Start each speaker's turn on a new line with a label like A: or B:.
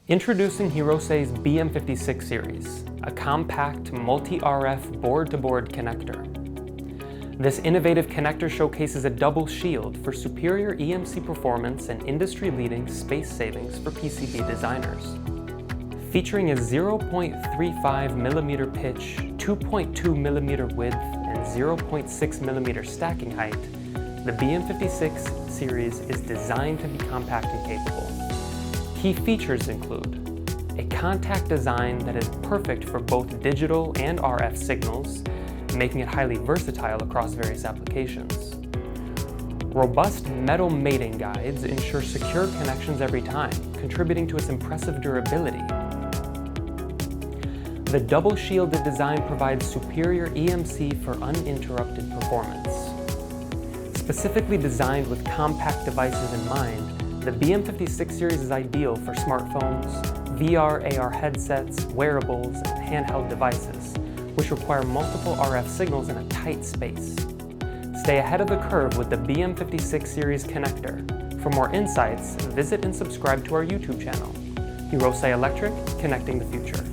A: Introducing Hirose's BM56 Series, a compact multi-RF board-to-board connector. This innovative connector showcases a double shield for superior EMC performance and industry-leading space savings for PCB designers. Featuring a 0.35mm pitch, 2.2mm width, and 0.6mm stacking height, the BM56 Series is designed to be compact and capable. Key features include a contact design that is perfect for both digital and RF signals, making it highly versatile across various applications. Robust metal mating guides ensure secure connections every time, contributing to its impressive durability. The double shielded design provides superior EMC for uninterrupted performance. Specifically designed with compact devices in mind, the BM56 Series is ideal for smartphones, VR/AR headsets, wearables, and handheld devices, which require multiple RF signals in a tight space. Stay ahead of the curve with the BM56 Series connector. For more insights, visit and subscribe to our YouTube channel. Hirose Electric, connecting the future.